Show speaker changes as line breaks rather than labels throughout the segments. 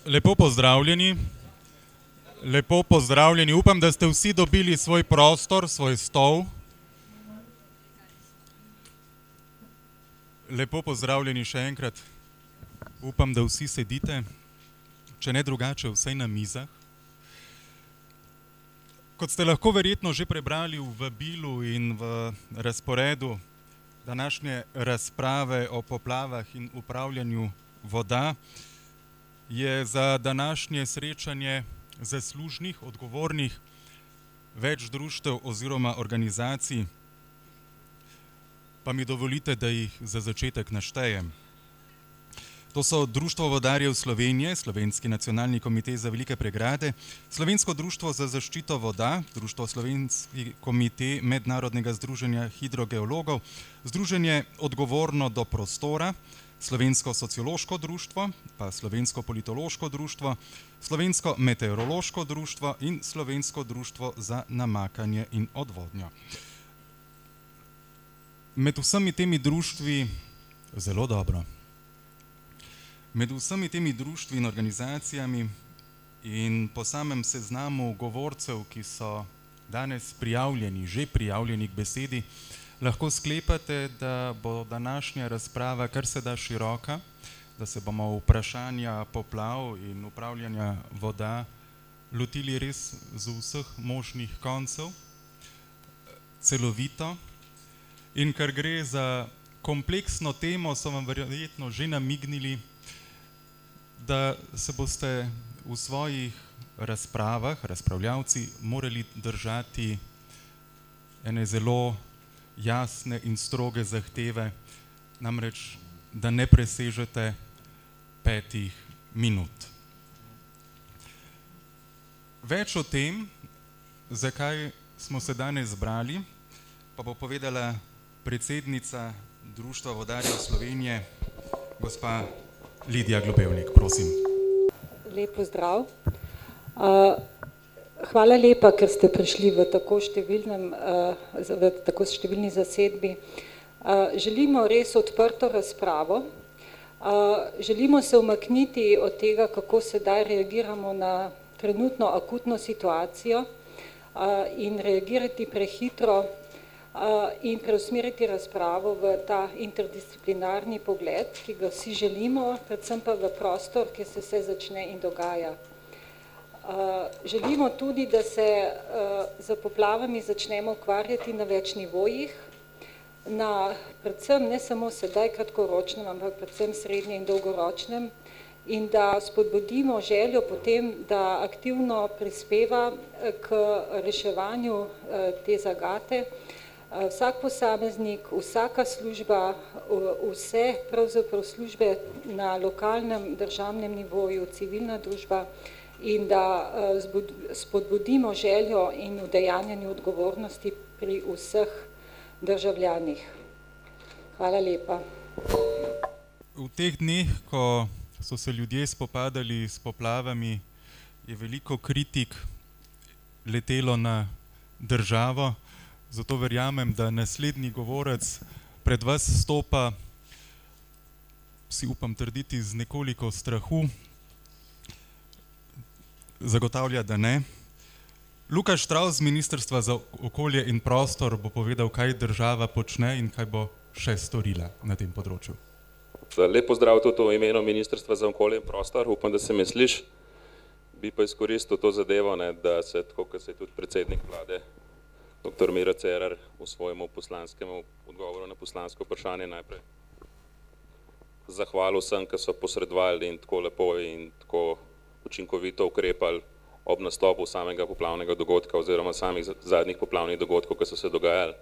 Lepo pozdravljeni. Lepo pozdravljeni. Upam, da ste vsi dobili svoj prostor, svoj stol. Lepo pozdravljeni še enkrat. Upam, da vsi sedite, če ne drugače, vsaj na mizah. Kot ste lahko verjetno že prebrali v vabilu in v razporedu današnje razprave o poplavah in upravljanju voda, je za današnje srečanje zaslužnih, odgovornih več društev oziroma organizacij, pa mi dovolite, da jih za začetek naštejem. To so Društvo vodarjev Slovenije, Slovenski nacionalni komitej za velike pregrade, Slovensko društvo za zaščito voda, Društvo Slovenski komitej Mednarodnega združenja hidrogeologov, Združenje Odgovorno do prostora, Slovensko sociološko društvo, pa Slovensko politološko društvo, Slovensko meteorološko društvo in Slovensko društvo za namakanje in odvodnjo. Med vsemi temi društvi, zelo dobro, med vsemi temi društvi in organizacijami in po samem seznamu govorcev, ki so danes prijavljeni, že prijavljeni k besedi, lahko sklepate, da bo današnja razprava kar se da široka, da se bomo vprašanja poplav in upravljanja voda lotili res z vseh možnih koncev, celovito. In ker gre za kompleksno temo, so vam verjetno že namignili, da se boste v svojih razpravah, razpravljavci, morali držati ene zelo jasne in stroge zahteve, namreč, da ne presežete 5 minut. Več o tem, zakaj smo se danes zbrali, pa bo povedala predsednica Društva vodarjev Slovenije, gospa Lidija Globevnik, prosim.
Lep pozdrav. Hvala lepa, ker ste prišli v tako številni zasedbi. Želimo res odprto razpravo. Želimo se umakniti od tega, kako sedaj reagiramo na trenutno akutno situacijo in reagirati prehitro in preusmeriti razpravo v ta interdisciplinarni pogled, ki ga vsi želimo, predvsem pa v prostor, kjer se vse začne in dogaja. Želimo tudi, da se z poplavami začnemo ukvarjati na več nivojih, predvsem ne samo sedaj kratkoročnem, ampak predvsem srednje in dolgoročnem, in da spodbudimo željo potem, da aktivno prispeva k reševanju te zagate. Vsak posameznik, vsaka služba, vse pravzaprav službe na lokalnem državnem nivoju, civilna družba, in da spodbudimo željo in udejanjanje odgovornosti pri vseh državljanih. Hvala lepa.
V teh dneh, ko so se ljudje spopadali s poplavami, je veliko kritik letelo na državo, zato verjamem, da naslednji govorec pred vas stopa, si upam trditi, z nekoliko strahu, zagotavlja, da ne. Luka Štravs z Ministrstva za okolje in prostor bo povedal, kaj država počne in kaj bo še storila na tem področju.
Lep pozdrav tudi v imenu Ministrstva za okolje in prostor, upam, da se me sliši. Bi pa izkoristil to zadevo, da se, tako kot se je tudi predsednik vlade, dr. Miro Cerar, v svojemu poslanskemu odgovoru na poslansko vprašanje najprej zahvalil vsem, ki so posredovali in tako lepo in tako učinkovito ukrepali ob nastopu samega poplavnega dogodka oziroma samih zadnjih poplavnih dogodkov, ki so se dogajali.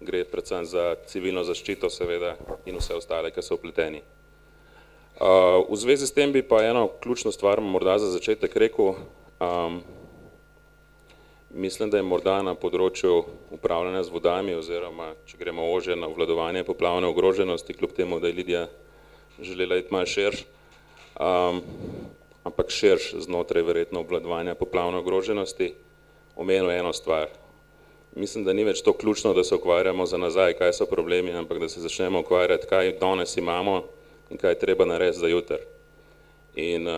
Gre predvsem za civilno zaščito seveda in vse ostale, ki so vpleteni. V zvezi s tem bi pa eno ključno stvar morda za začetek rekel. Mislim, da je morda na področju upravljanja z vodami oziroma, če gremo ožje na obvladovanje poplavne ogroženosti, kljub temu, da je Lidija želela iti malo širš, ampak širš znotraj verjetno obvladovanja poplavne ogroženosti, omenil eno stvar. Mislim, da ni več to ključno, da se ukvarjamo za nazaj, kaj so problemi, ampak da se začnemo ukvarjati, kaj danes imamo in kaj je treba narediti za jutri. In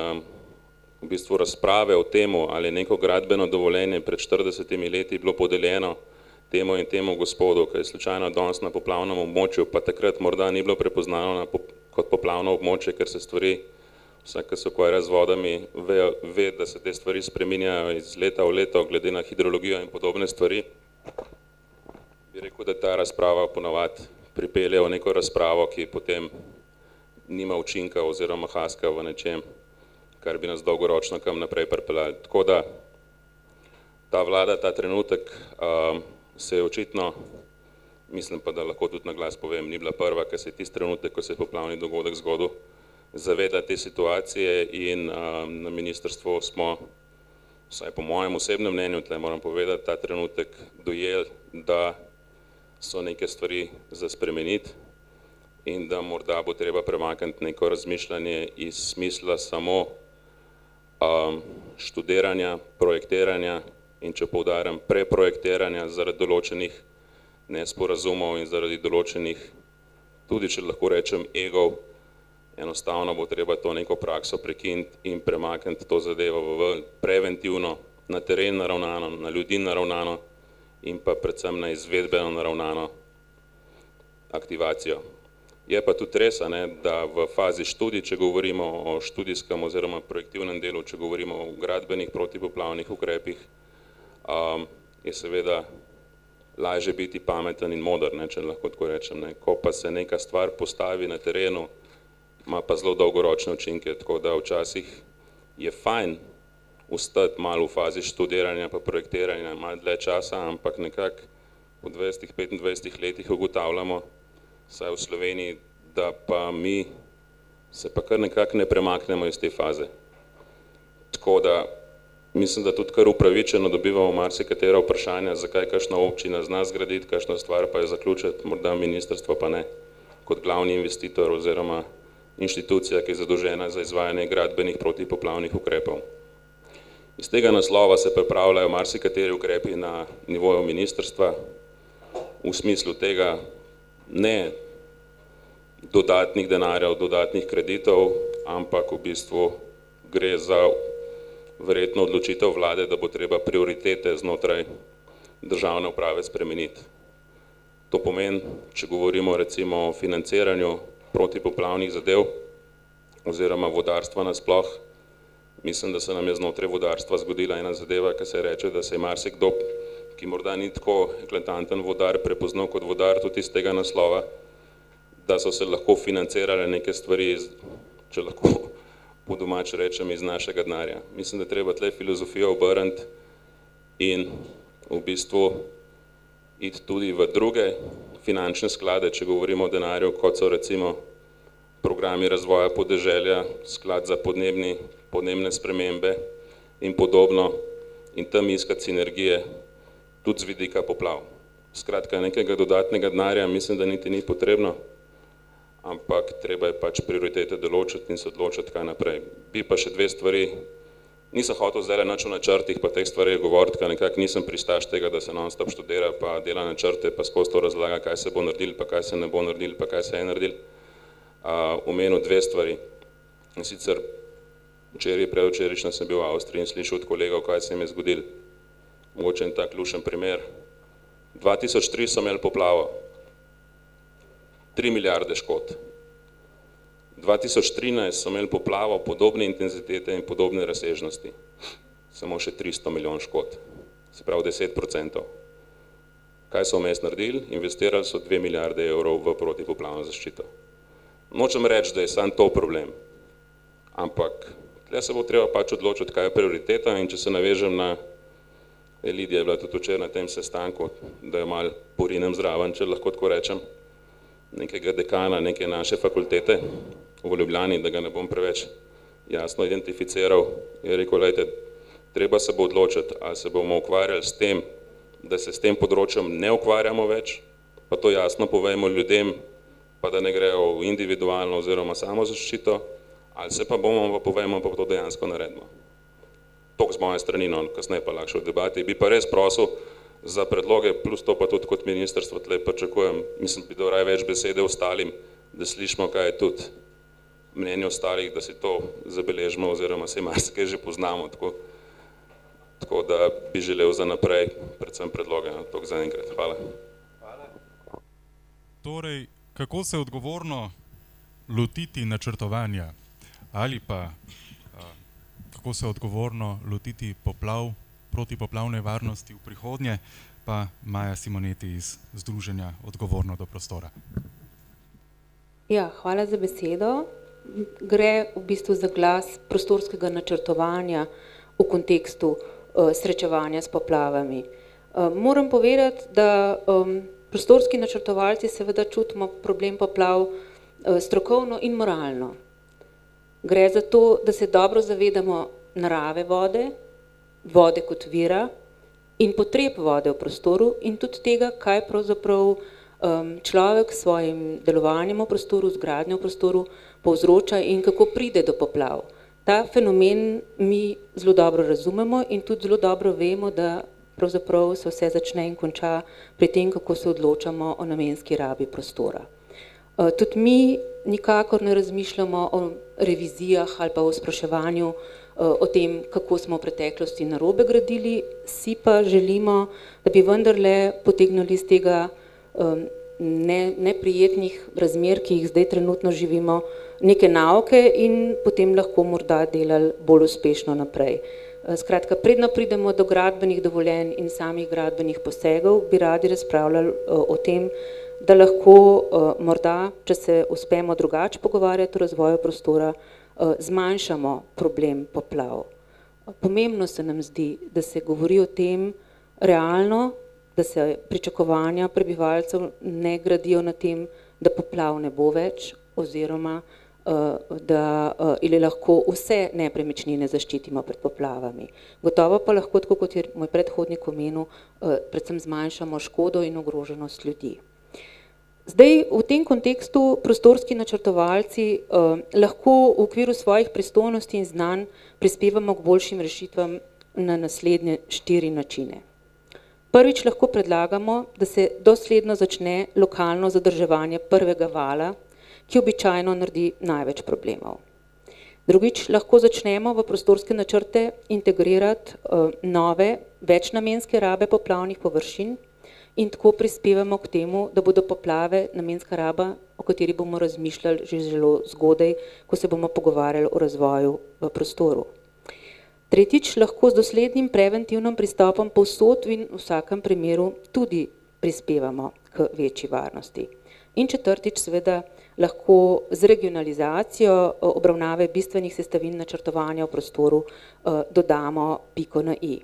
v bistvu razprave o temu, ali je neko gradbeno dovoljenje pred 40 leti bilo podeljeno temu in temu gospodu, ki je slučajno danes na poplavnem območju, pa takrat morda ni bilo prepoznano kot poplavno območje, ker se stvari, vsak, ki se ukvarja z vodami, ve, da se te stvari spreminjajo iz leta v leto, glede na hidrologijo in podobne stvari. Bi rekel, da ta razprava ponavadi pripelje v neko razpravo, ki potem nima učinka oziroma haska v nečem, kar bi nas dolgoročno kam naprej pripeljali. Tako da ta vlada, ta trenutek se je očitno, mislim pa, da lahko tudi na glas povem, ni bila prva, ker se je tisti trenutek, ko se je poplavni dogodek zgodil, zaveda te situacije in na ministrstvu smo, vsaj po mojem osebnem mnenju, tle moram povedati, ta trenutek dojeli, da so neke stvari za spremeniti in da morda bo treba premakniti neko razmišljanje iz smisla samo študiranja, projektiranja in če poudarjam preprojektiranja zaradi določenih nesporazumov in zaradi določenih, tudi če lahko rečem, egov, enostavno bo treba to neko prakso prekiniti in premakniti to zadevo v preventivno, na teren naravnano, na ljudi naravnano in pa predvsem na izvedbeno naravnano aktivacijo. Je pa tudi res, da v fazi študij, če govorimo o študijskem oziroma projektivnem delu, če govorimo o gradbenih protipoplavnih ukrepih, je seveda lažje biti pameten in moder, če lahko tako rečem. Ko pa se neka stvar postavi na terenu, ima pa zelo dolgoročne učinke, tako da včasih je fajn ostati malo v fazi študiranja pa projektiranja malo dlje časa, ampak nekako po 20-25 letih ugotavljamo, vsaj v Sloveniji, da pa mi se pa kar nekako ne premaknemo iz te faze. Tako da mislim, da tudi kar upravičeno dobivamo marsikatera vprašanja, zakaj kakšna občina zna zgraditi, kakšna stvar pa je zaključiti, morda ministrstvo pa ne, kot glavni investitor oziroma inštitucija, ki je zadolžena za izvajanje gradbenih protipoplavnih ukrepov. Iz tega naslova se pripravljajo marsikateri ukrepi na nivoju ministrstva, v smislu tega ne dodatnih denarjev, dodatnih kreditov, ampak v bistvu gre za verjetno odločitev vlade, da bo treba prioritete znotraj državne uprave spremeniti. To pomeni, če govorimo recimo o financiranju protipoplavnih zadev oziroma vodarstva nasploh, mislim, da se nam je znotraj vodarstva zgodila ena zadeva, ki se reče, da se je marsikdo, ki morda ni tako eklatanten vodar, prepoznal kot vodar tudi iz tega naslova, da so se lahko financirale neke stvari, če lahko po domač rečem, iz našega denarja. Mislim, da treba tle filozofijo obrniti in v bistvu iti tudi v druge finančne sklade, če govorimo o denarju, kot so recimo programi razvoja podeželja, sklad za podnebne spremembe in podobno in tam iskati sinergije tudi z vidika poplav. Skratka, nekega dodatnega denarja mislim, da niti ni potrebno, ampak treba je pač prioritete določiti in se odločiti, kaj naprej. Bi pa še dve stvari, nisem hotel zdaj nič o načrtih pa teh stvari govoriti, ker nekako nisem pristaš tega, da se non-stop študira pa dela načrte pa skozi to razlaga, kaj se bo naredil, pa kaj se ne bo naredil, pa kaj se je naredil. Omenil dve stvari. In sicer včeraj, predvčerajšnjem sem bil v Avstriji in slišal od kolegov, kaj se jim je zgodil. Mogoče en tak lušen primer. 2003 so imeli poplavo. 3 milijarde škod. 2013 so imeli poplavo podobne intenzitete in podobne razsežnosti. Samo še 300 milijon škod. Se pravi 10%. Kaj so vmes naredili? Investirali so 2 milijarde evrov v protipoplavno zaščito. Nočem reči, da je samo to problem, ampak tle se bo treba pač odločiti, kaj je prioriteta in če se navežem na Lidija je bila tudi včeraj na tem sestanku, da jo malo porinem zraven, če lahko tako rečem, nekega dekana, neke naše fakultete v Ljubljani, da ga ne bom preveč jasno identificiral, je rekel, lejte, treba se bo odločiti, ali se bomo ukvarjali s tem, da se s tem področjem ne ukvarjamo več, pa to jasno povejmo ljudem, pa da ne grejo v individualno oziroma samozaščito, ali se pa bomo pa povejmo, pa to dejansko naredimo. Tok z moje strani, no, kasneje pa lahko v debati, bi pa res prosil za predloge, plus to pa tudi kot ministrstvo tle pričakujem, mislim, bi dal več besede ostalim, da slišimo, kaj je tudi mnenje ostalih, da si to zabeležimo oziroma se marsikaj že poznamo, tako da bi želel za naprej predvsem predloge. Toliko za enkrat. Hvala.
Torej, kako se odgovorno lotiti načrtovanja ali pa kako se odgovorno lotiti poplav, protipoplavne varnosti v prihodnje, pa Maja Simoneti iz Združenja Odgovorno do prostora.
Ja, hvala za besedo. Gre v bistvu za glas prostorskega načrtovanja v kontekstu srečevanja s poplavami. Moram povedati, da prostorski načrtovalci seveda čutimo problem poplav strokovno in moralno. Gre za to, da se dobro zavedamo narave vode, vode kot vira in potreb vode v prostoru in tudi tega, kaj pravzaprav človek s svojim delovanjem v prostoru, z gradnjo v prostoru povzroča in kako pride do poplav. Ta fenomen mi zelo dobro razumemo in tudi zelo dobro vemo, da pravzaprav se vse začne in konča pri tem, kako se odločamo o namenski rabi prostora. Tudi mi nikakor ne razmišljamo o revizijah ali pa o spraševanju o tem, kako smo v preteklosti narobe gradili, si pa želimo, da bi vendarle potegnili iz tega neprijetnih razmer, ki jih zdaj trenutno živimo, neke nauke in potem lahko morda delali bolj uspešno naprej. Skratka, predno pridemo do gradbenih dovoljenj in samih gradbenih posegov, bi radi razpravljali o tem, da lahko morda, če se uspemo drugače pogovarjati o razvoju prostora, zmanjšamo problem poplav. Pomembno se nam zdi, da se govori o tem realno, da se pričakovanja prebivalcev ne gradijo na tem, da poplav ne bo več oziroma da ili lahko vse nepremičnine zaščitimo pred poplavami. Gotovo pa lahko, tako kot je moj predhodnik omenil, predvsem zmanjšamo škodo in ogroženost ljudi. Zdaj, v tem kontekstu prostorski načrtovalci lahko v okviru svojih pristojnosti in znanj prispevamo k boljšim rešitvam na naslednje 4 načine. Prvič lahko predlagamo, da se dosledno začne lokalno zadrževanje prvega vala, ki običajno naredi največ problemov. Drugič, lahko začnemo v prostorske načrte integrirati nove, večnamenske rabe poplavnih površin in tako prispevamo k temu, da bodo poplave namenska raba, o kateri bomo razmišljali že zelo zgodaj, ko se bomo pogovarjali o razvoju v prostoru. Tretjič, lahko z doslednim preventivnim pristopom povsod in v vsakem primeru tudi prispevamo k večji varnosti. In četrtič, seveda, lahko z regionalizacijo obravnave bistvenih sestavin načrtovanja v prostoru dodamo piko na i.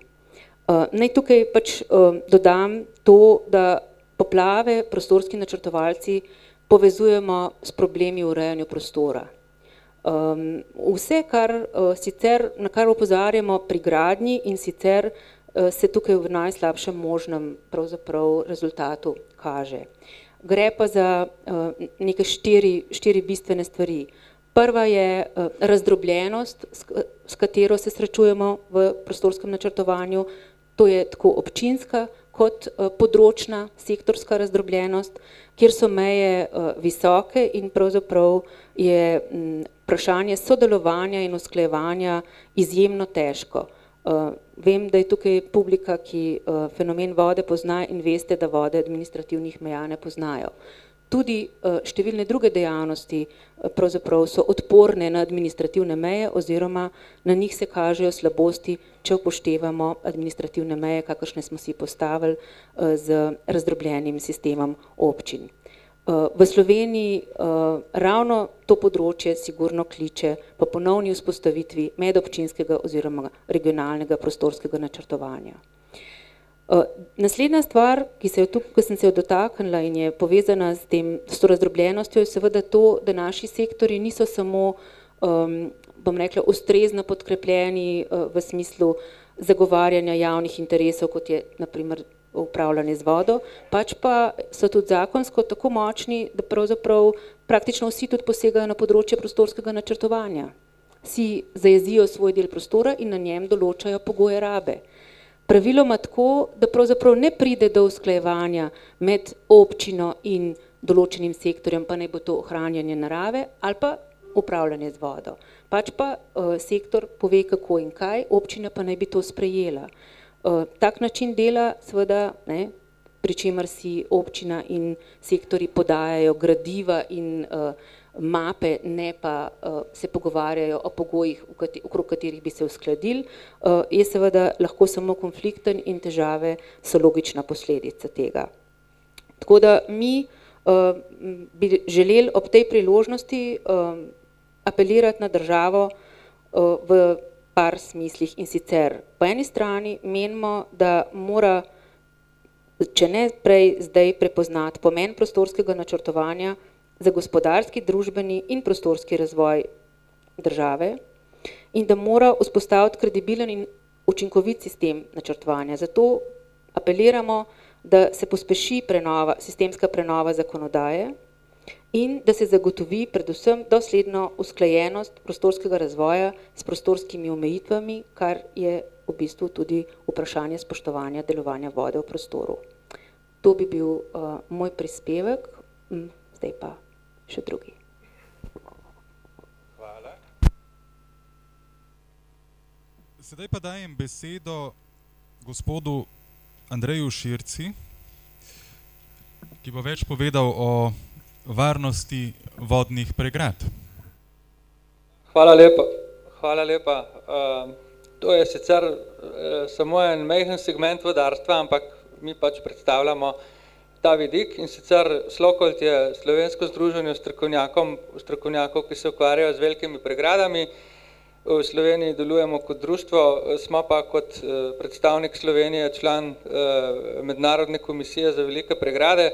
Naj tukaj pač dodam to, da poplave prostorski načrtovalci povezujemo s problemi urejanja prostora. Vse, na kar opozarjamo pri gradnji in sicer se tukaj v najslabšem možnem pravzaprav rezultatu kaže. Gre pa za neke 4 bistvene stvari. Prva je razdrobljenost, s katero se srečujemo v prostorskem načrtovanju, to je tako občinska kot področna sektorska razdrobljenost, kjer so meje visoke in pravzaprav je vprašanje sodelovanja in usklajevanja izjemno težko. Vem, da je tukaj publika, ki fenomen vode pozna in veste, da vode administrativnih meja ne poznajo. Tudi številne druge dejavnosti pravzaprav so odporne na administrativne meje oziroma na njih se kažejo slabosti, če upoštevamo administrativne meje, kakršne smo si postavili z razdrobljenim sistemom občin. V Sloveniji ravno to področje sigurno kliče po ponovni vzpostavitvi medobčinskega oziroma regionalnega prostorskega načrtovanja. Naslednja stvar, ki sem se jo dotaknila in je povezana s to razdrobljenostjo, je seveda to, da naši sektori niso samo, bom rekla, ustrezno podkrepljeni v smislu zagovarjanja javnih interesov, kot je na primer upravljanje z vodo, pač pa so tudi zakonsko tako močni, da pravzaprav praktično vsi tudi posegajo na področje prostorskega načrtovanja. Vsi zajezijo svoj del prostora in na njem določajo pogoje rabe. Praviloma tako, da pravzaprav ne pride do usklajevanja med občino in določenim sektorjem, pa naj bo to ohranjanje narave ali pa upravljanje z vodo. Pač pa sektor pove, kako in kaj, občina pa naj bi to sprejela. Tak način dela, seveda, ne, pri čemer si občina in sektori podajajo gradiva in mape, ne pa se pogovarjajo o pogojih, okrog katerih bi se uskladili, je seveda lahko samo konflikten in težave so logična posledica tega. Tako da mi bi želeli ob tej priložnosti apelirati na državo v par smislih, in sicer po eni strani menimo, da mora, če ne prej zdaj, prepoznati pomen prostorskega načrtovanja za gospodarski, družbeni in prostorski razvoj države in da mora vzpostaviti kredibilen in učinkovit sistem načrtovanja. Zato apeliramo, da se pospeši sistemska prenova zakonodaje in da se zagotovi predvsem dosledno usklajenost prostorskega razvoja s prostorskimi omejitvami, kar je v bistvu tudi vprašanje spoštovanja delovanja vode v prostoru. To bi bil moj prispevek, zdaj pa še drugi.
Hvala. Sedaj pa dajem besedo gospodu Andreju Širci, ki bo več povedal o varnosti vodnih pregrad.
Hvala lepa. Hvala lepa. To je sicer samo en majhen segment vodarstva, ampak mi pač predstavljamo ta vidik, in sicer Slokold je slovensko združenje strokovnjakov, ki se ukvarjajo z velikimi pregradami. V Sloveniji delujemo kot društvo, smo pa kot predstavnik Slovenije član Mednarodne komisije za velike pregrade,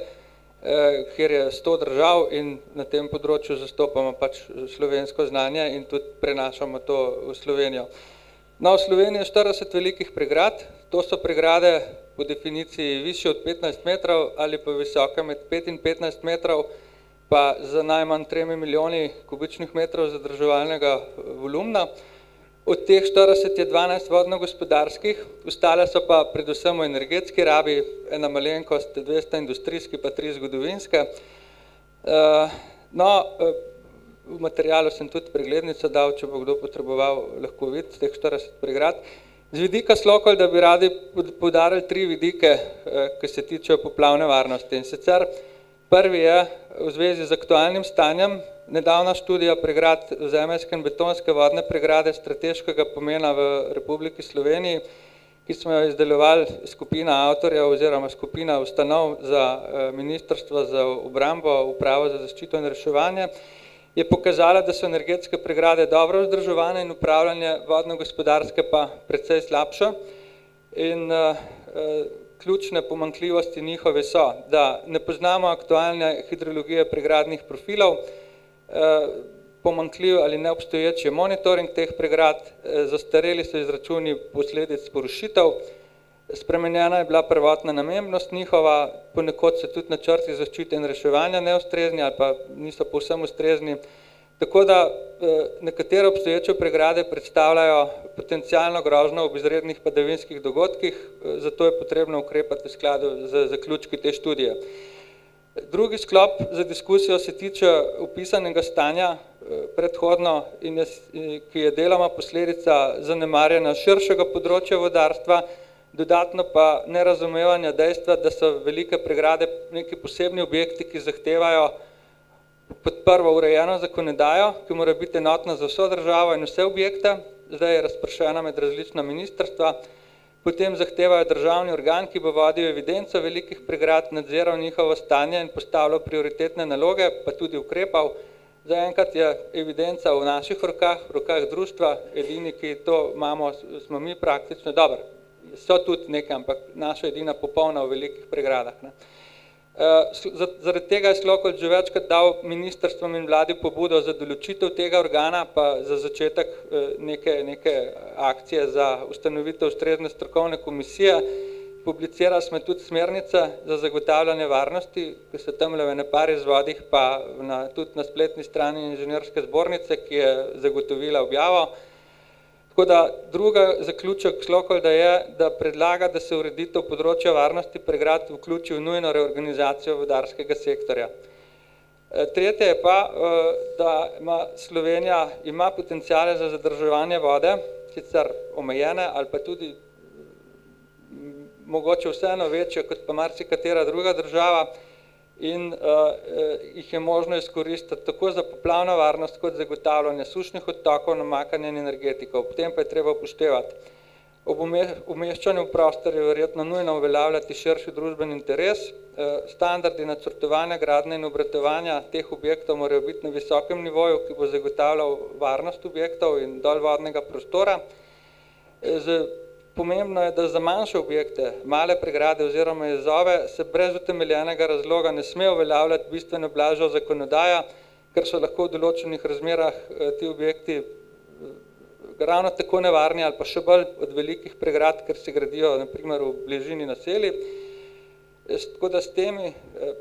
kjer je 100 držav in na tem področju zastopamo pač slovensko znanje in tudi prenašamo to v Slovenijo. No, v Sloveniji je 40 velikih pregrad, to so pregrade po definiciji višje od 15 metrov ali pa visoke med 5 in 15 metrov, pa za najmanj 3 milijoni kubičnih metrov zadrževalnega volumna. Od teh 40 je 12 vodno-gospodarskih, ostale so pa predvsem v energetski rabi, ena malenkost, 200 industrijski, pa 3 zgodovinske. No, v materialu sem tudi preglednico dal, če bo kdo potreboval, lahko videti teh 40 pregrad. Z vidika Slokolda bi radi poudarili 3 vidike, ki se tičejo poplavne varnosti. In sicer prvi je v zvezi z aktualnim stanjem. Nedavna študija pregrad zemeljske in betonske vodne pregrade strateškega pomena v Republiki Sloveniji, ki smo jo izdelovali skupina avtorjev oziroma skupina ustanov za Ministrstvo za obrambo, Upravo za zaščito in reševanje, je pokazala, da so energetske pregrade dobro vzdrževane in upravljanje vodno-gospodarske pa precej slabše. In ključne pomanjkljivosti njihove so, da ne poznamo aktualne hidrologije pregradnih profilov, pomanjkljiv ali neobstoječ je monitoring teh pregrad, zastareli so izračuni posledic porušitev, spremenjena je bila prvotna namembnost njihova, ponekod so tudi načrti zaščite in reševanja neustrezni ali pa niso povsem ustrezni. Tako da nekatere obstoječe pregrade predstavljajo potencialno grožnjo ob izrednih padavinskih dogodkih, zato je potrebno ukrepati v skladu z zaključki te študije. Drugi sklop za diskusijo se tiče opisanega stanja predhodno, ki je deloma posledica zanemarjanja širšega področja vodarstva, dodatno pa nerazumevanja dejstva, da so velike pregrade neki posebni objekti, ki zahtevajo pod prvo urejeno zakonodajo, ki mora biti enotna za vso državo in vse objekte, zdaj je razpršena med različna ministrstva, potem zahtevajo državni organ, ki bo vodil evidenco velikih pregrad, nadziral njihovo stanje in postavljal prioritetne naloge, pa tudi ukrepal. Zaenkrat je evidenca v naših rokah, v rokah društva, edini, ki to imamo, smo mi praktično dobro. So tudi nekaj, ampak naša edina popolna v velikih pregradah. Zaradi tega je Slokold že večkrat dal ministrstvom in vladi pobudo za določitev tega organa, pa za začetek neke akcije za ustanovitev ustrezne strokovne komisije. Publicirali smo tudi smernice za zagotavljanje varnosti, ki so tamle v par izvodih, pa tudi na spletni strani inženirske zbornice, ki je zagotovila objavo. Tako da druga zaključek Slokolda je, da predlaga, da se ureditev področja varnosti pregrad vključi v nujno reorganizacijo vodarskega sektorja. Tretje je pa, da ima Slovenija potencijale za zadrževanje vode, sicer omejene ali pa tudi mogoče vseeno večje kot pa marsikatera druga država in jih je možno izkoristiti tako za poplavno varnost kot zagotavljanje sušnih odtokov, namakanja in energetiko. Ob tem pa je treba upoštevati. Ob umeščanju v prostor je verjetno nujno uveljavljati širši družbeni interes. Standardi načrtovanja, gradnje in obratovanja teh objektov morajo biti na visokem nivoju, ki bo zagotavljal varnost objektov in dolvodnega prostora. Pomembno je, da za manjše objekte, male pregrade oziroma jezove se brez utemeljenega razloga ne sme uveljavljati bistveno blažja zakonodaja, ker so lahko v določenih razmerah ti objekti ravno tako nevarni ali pa še bolj od velikih pregrad, ker se gradijo na primer v bližini naselij. Tako da s temi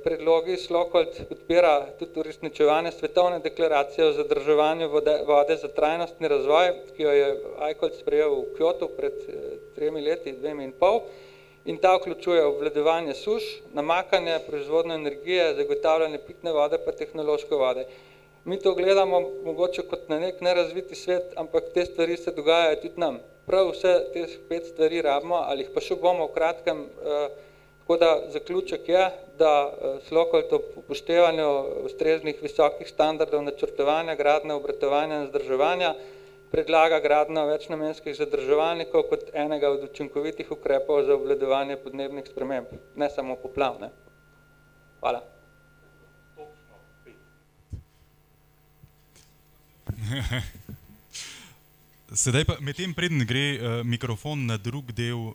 predlogi Slokold podpira tudi uresničevanje svetovne deklaracije o zadrževanju vode za trajnostni razvoj, ki jo je Eichhold sprejel v Kyotu pred 3 leti, 2,5, in ta vključuje obvladovanje suš, namakanje, proizvodnjo energije, zagotavljanje pitne vode pa tehnološke vode. Mi to gledamo mogoče kot na nek nerazviti svet, ampak te stvari se dogajajo tudi nam. Prav vse te 5 stvari rabimo, ali jih pa še bomo v kratkem. Tako da zaključek je, da Slokold ob upoštevanju ustreznih visokih standardov načrtovanja, gradnje, obratovanja in vzdrževanja predlaga gradnjo večnamenskih zadrževalnikov kot enega od učinkovitih ukrepov za obvladovanje podnebnih sprememb, ne samo poplav. Hvala.
Sedaj pa medtem preden gre mikrofon na drug del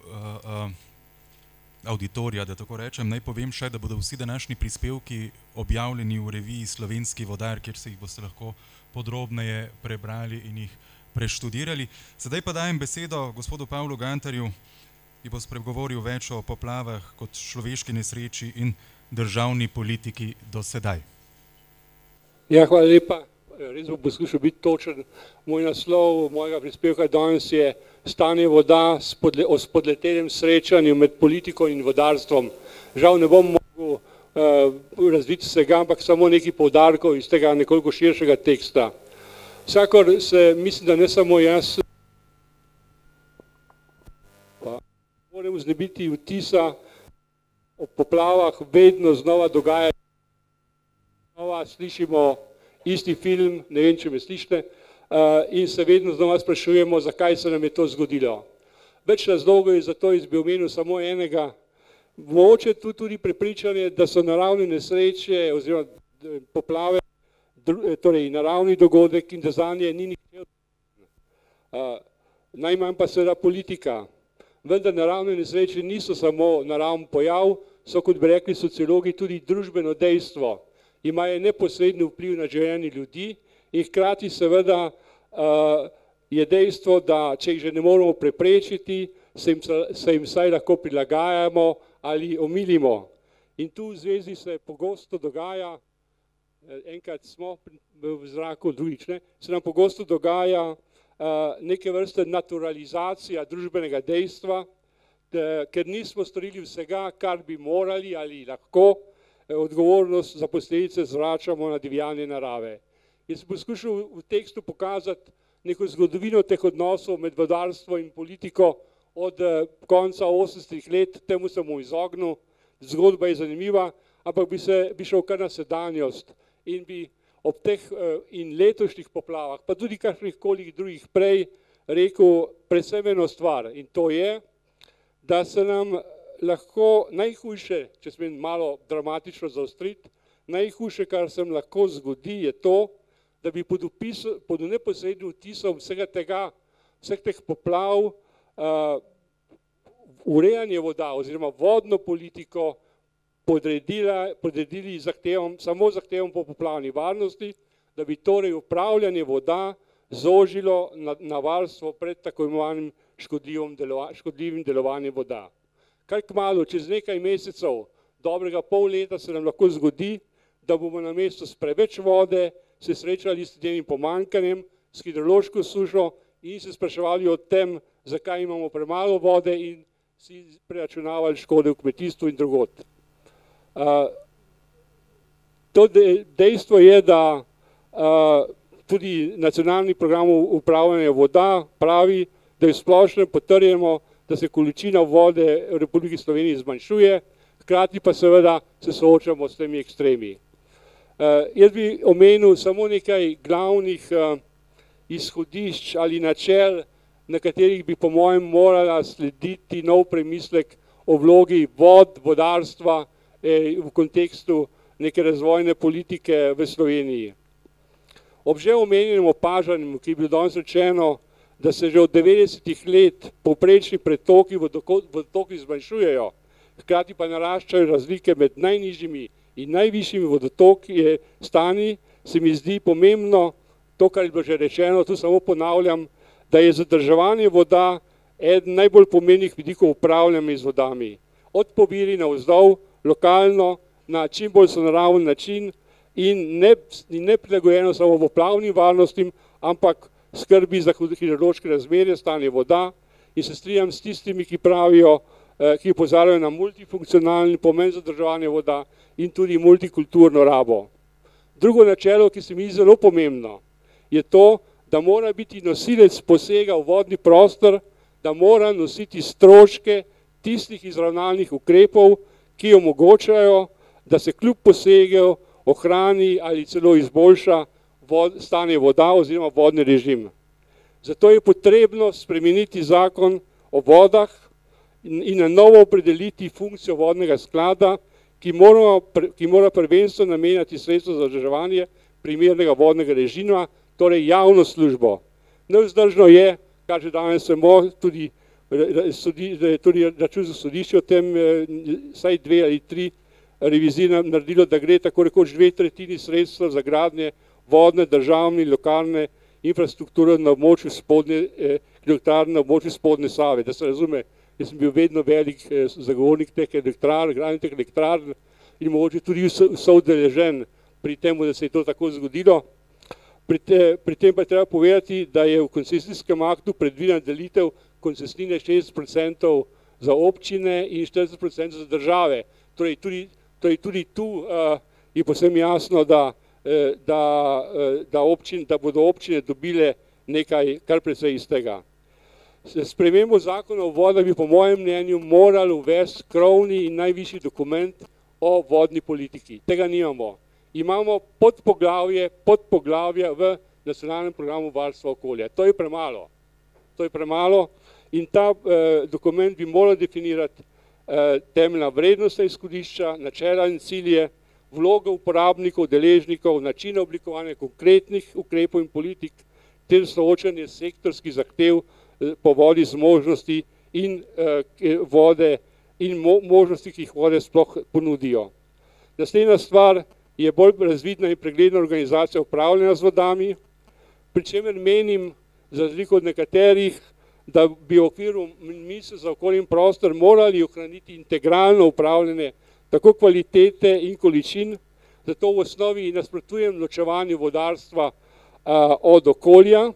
auditorija, da tako rečem, naj povem še, da bodo vsi današnji prispevki objavljeni v reviji Slovenski vodar, kjer se jih boste lahko podrobneje prebrali in jih preštudirali. Sedaj pa dajem besedo gospodu Pavlu Gantarju, ki bo spregovoril več o poplavah kot človeški nesreči in državni politiki do sedaj.
Ja, hvala lepa. Res bom poskušal biti točen. Moj naslov mojega prispevka danes je Stanje voda o spodletelem srečanju med politiko in vodarstvom. Žal ne bom mogel razviti vsega, ampak samo nekaj poudarkov iz tega nekoliko širšega teksta. Vsakor se mislim, da ne samo jaz, pa moram znebiti vtisa o poplavah vedno znova dogaja. Znova slišimo isti film, ne vem, če me slišite, in se vedno znova sprašujemo, zakaj se nam je to zgodilo. Več razlogov je za to, bi omenil samo enega. Mogoče tudi prepričanje, da so naravne nesreče oziroma poplave, torej naravni dogodek in da zanje ni nihče. Najmanj pa seveda politika. Vendar naravne nesreče niso samo naravni pojav, so, kot bi rekli sociologi, tudi družbeno dejstvo. Imajo neposredni vpliv na življenje ljudi in hkrati seveda je dejstvo, da če jih že ne moramo preprečiti, se jim vsaj lahko prilagajamo ali omilimo. In tu v zvezi se pogosto dogaja, enkrat smo v zraku, drugič ne, se nam pogosto dogaja neke vrste naturalizacija družbenega dejstva, ker nismo storili vsega, kar bi morali ali lahko, odgovornost za posledice zvračamo na divjanje narave. Jaz sem poskušal v tekstu pokazati neko zgodovino teh odnosov med vodarstvom in politiko od konca 80-ih let, temu sem mu izognil, zgodba je zanimiva, ampak bi šel kar na sedanjost in bi ob teh in letošnjih poplavah, pa tudi kakšnih kolik drugih prej, rekel predvsem eno stvar in to je, da se nam lahko najhujše, če smem malo dramatično zaostriti, najhujše, kar se nam lahko zgodi, je to, da bi pod neposrednim vtisom vseh teh poplav urejanje voda oziroma vodno politiko podredili samo zahtevom po poplavni varnosti, da bi torej upravljanje voda zožilo na varstvo pred tako imenovanim škodljivim delovanjem voda. Kar kmalu, čez nekaj mesecev, dobrega pol leta se nam lahko zgodi, da bomo namesto s preveč vode se srečali s njenim pomanjkanjem, s hidrološko sušo in se spraševali o tem, zakaj imamo premalo vode in si preračunavali škode v kmetijstvu in drugod. To dejstvo je, da tudi nacionalni program upravljanja voda pravi, da je splošno potrjeno, da se količina vode v Republiki Sloveniji zmanjšuje, hkrati pa seveda se soočamo s temi ekstremi. Jaz bi omenil samo nekaj glavnih izhodišč ali načel, na katerih bi po mojem morala slediti nov premislek o vlogi vod, vodarstva v kontekstu neke razvojne politike v Sloveniji. Ob že omenjenem opažanju, ki je bilo danes rečeno, da se že od 90-ih let povprečni pretoki vodotoki zmanjšujejo, hkrati pa naraščajo razlike med najnižjimi in najvišjimi vodotoki stanji, se mi zdi pomembno, to, kar je bilo že rečeno, tu samo ponavljam, da je zadrževanje voda eden najbolj pomembnih vidikov upravljanja z vodami. Od pobiri navzdol, lokalno, na čim bolj sonaraven način in ne prilagojeno samo poplavnim varnostim, ampak skrbi za hidrološke razmere, stanje voda, in se strinjam s tistimi, ki pravijo, ki opozarjajo na multifunkcionalni pomen zadrževanja voda in tudi multikulturno rabo. Drugo načelo, ki se mi zdi zelo pomembno, je to, da mora biti nosilec posega v vodni prostor, da mora nositi stroške tistih izravnalnih ukrepov, ki omogočajo, da se kljub posegel ohrani ali celo izboljša stanje voda oziroma vodni režim. Zato je potrebno spremeniti zakon o vodah in na novo opredeliti funkcijo vodnega sklada, ki mora prvenstveno namenjati sredstvo za vzdrževanje primernega vodnega režima, torej javno službo. Nevzdržno je, kar že danes vemo, tudi Računsko sodišče o tem vsaj 2 ali 3 revizije naredilo, da gre tako rekoč 2/3 sredstva za gradnje vodne, državne in lokalne infrastrukture na območju spodnje Save. Da se razume, jaz sem bil vedno velik zagovornik teh elektrarn, gradnje teh elektrarn in mogoče tudi soudeležen pri tem, da se je to tako zgodilo. Pri tem pa je treba povedati, da je v koncesijskem aktu predvidena delitev koncesnine 60% za občine in 40% za države. Torej tudi tu je povsem jasno, da bodo občine dobile nekaj kar precej iz tega. S spremembo zakona o vodah bi po mojem mnenju morali uvesti krovni in najvišji dokument o vodni politiki. Tega nimamo. Imamo podpoglavja v nacionalnem programu varstva okolja. To je premalo. In ta dokument bi moral definirati temeljna vrednostna izhodišča, načela in cilje, vlogo uporabnikov, deležnikov, načine oblikovanja konkretnih ukrepov in politik ter soočanje sektorskih zahtev po vodi z možnosti in vode in možnosti, ki jih vode sploh ponudijo. Naslednja stvar je bolj razvidna in pregledna organizacija upravljanja z vodami, pri čemer menim, za razliko od nekaterih, da bi v okviru Ministrstva za okolje in prostor morali ohraniti integralno upravljanje tako kvalitete in količin, zato v osnovi nasprotujem ločevanju vodarstva od okolja,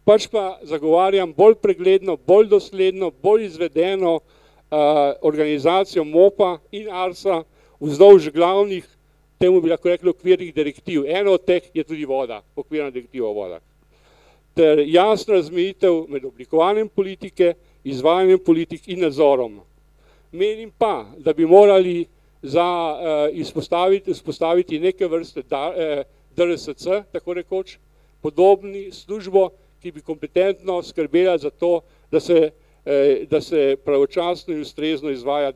pač pa zagovarjam bolj pregledno, bolj dosledno, bolj izvedeno organizacijo MOP-a in ARS-a vzdolž glavnih, temu bi lahko rekli, okvirnih direktiv. Eno od teh je tudi voda, okvirna direktiva o vodah. Ter jasno razmejitev med oblikovanjem politike, izvajanjem politik in nadzorom. Menim pa, da bi morali vzpostaviti neke vrste DRSC, tako rekoč, podobni službo, ki bi kompetentno skrbela za to, da se pravočasno in ustrezno izvaja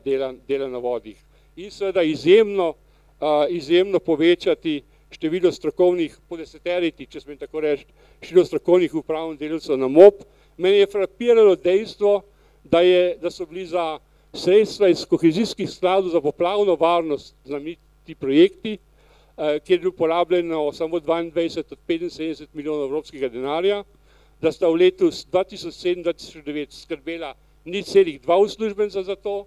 dela na vodih. In seveda izjemno povečati število strokovnih, podeseteriti, če smem tako reči, število strokovnih upravnih delavcev na MOP. Meni je frapiralo dejstvo, da so bili za sredstva iz kohezijskih skladov za poplavno varnost znameniti projekti, kjer je bilo porabljeno samo 22 od 75 milijonov evropskega denarja, da sta v letu 2007-2009 skrbela 0,2 uslužbenca za to,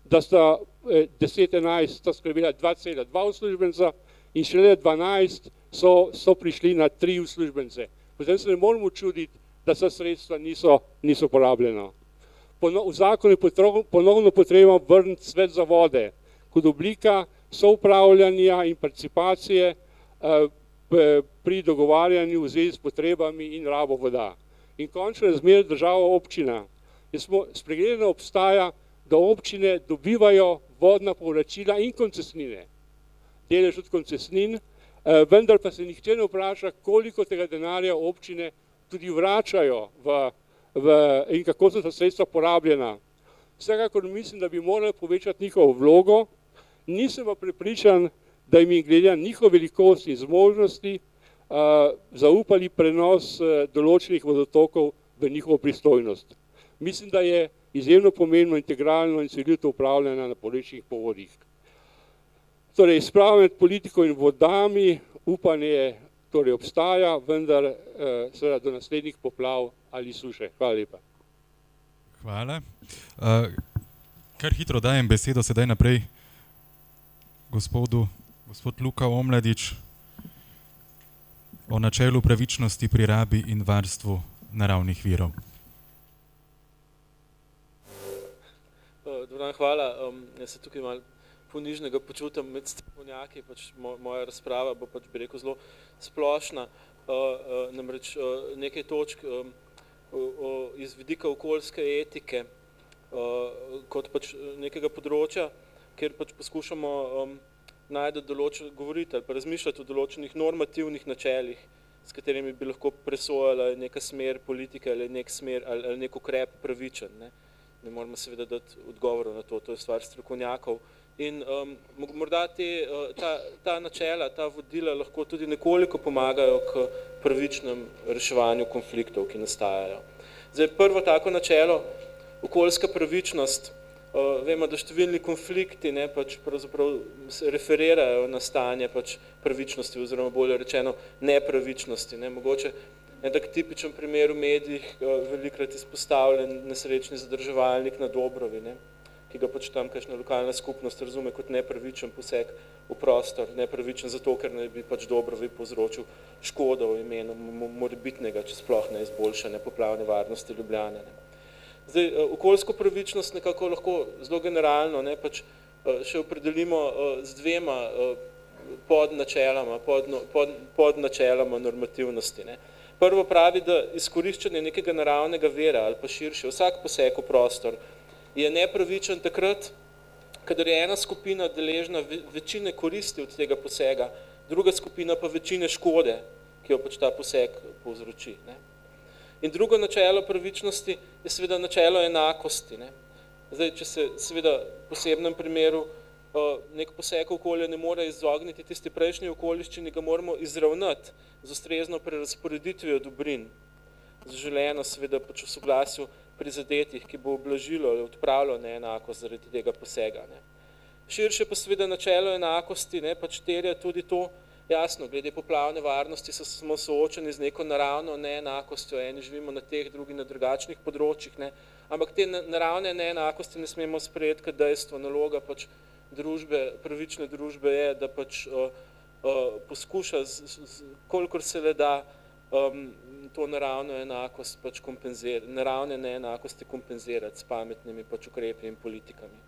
da sta 10-11 skrbela 2,2 uslužbenca in šele 12 so prišli na 3 uslužbence. Potem se ne moramo čuditi, da se sredstva niso porabljena. V zakonu je ponovno potrebno vrniti svet za vode kot oblika soupravljanja in participacije pri dogovarjanju v zvezi s potrebami in rabo voda. In končno razmer država-občina. Spregledano obstaja, da občine dobivajo vodna povračila in koncesnine, delež od koncesnin, vendar pa se nihče ne vpraša, koliko tega denarja občine tudi vračajo in kako so ta sredstva porabljena. Vsekakor mislim, da bi morali povečati njihovo vlogo, nisem pa prepričan, da jim glede na njihove velikosti in zmožnosti zaupali prenos določenih vodotokov v njihovo pristojnost. Mislim, da je izjemno pomembno integralno in celovito upravljanje na porečnih povodih. Torej, sprava med politiko in vodami, upanje torej obstaja, vendar seveda do naslednjih poplav ali suše. Hvala lepa.
Hvala. Kar hitro dajem besedo sedaj naprej gospod Luka Omladič o načelu pravičnosti pri rabi in varstvu naravnih virov.
Dobro, hvala. Jaz se tukaj malo ponižnega počutim med strokovnjaki, moja razprava bo bi rekel zelo splošna, namreč nekaj točk iz vidika okoljske etike kot nekega področja, kjer poskušamo govoriti ali pa razmišljati o določenih normativnih načelih, s katerimi bi lahko presojala neka smer politike ali nek smer ali nek ukrep pravičen. Ne moramo seveda dati odgovorov na to, to je stvar strokovnjakov. In morda ta načela, ta vodila lahko tudi nekoliko pomagajo k pravičnem reševanju konfliktov, ki nastajajo. Zdaj, prvo tako načelo, okoljska pravičnost, vemo, da številni konflikti pravzaprav se referirajo na stanje pravičnosti oziroma bolje rečeno nepravičnosti. Mogoče en tak tipičen primer v medijih velikrat izpostavljen nesrečni zadrževalnik na Dobrovi, ki ga tam kakšna lokalna skupnost razume kot nepravičen poseg v prostor, nepravičen zato, ker naj bi Dobrovi povzročil škodo v imenu morebitnega, če sploh ne izboljšanja poplavne varnosti Ljubljane. Zdaj, okoljsko pravičnost nekako lahko zelo generalno še opredelimo z dvema podnačelama normativnosti. Prvo pravi, da izkoriščanje nekega naravnega vira ali pa širše, vsak poseg v prostor je nepravičen takrat, kadar je ena skupina deležna večine koristi od tega posega, druga skupina pa večine škode, ki jo ta poseg povzroči. In drugo načelo pravičnosti je seveda načelo enakosti. Zdaj, če se seveda v posebnem primeru nek poseg okolja ne more izogniti tisti prejšnji okoliščini, ga moramo izravnati z ustrezno prerazporeditvijo dobrin, zaželeno seveda v soglasju prizadetih, ki bo ublažilo ali odpravilo neenakost zaradi tega posega. Širše pa seveda načelo enakosti terja tudi to, jasno, glede poplavne varnosti smo soočeni z neko naravno neenakostjo, eni živimo na teh, drugi na drugačnih področjih, ampak te naravne neenakosti ne smemo sprejeti kot dejstvo, naloga pravične družbe je, da poskuša, kolikor se le da, to naravno enakost naravne neenakosti kompenzirati s pametnimi ukrepi in politikami.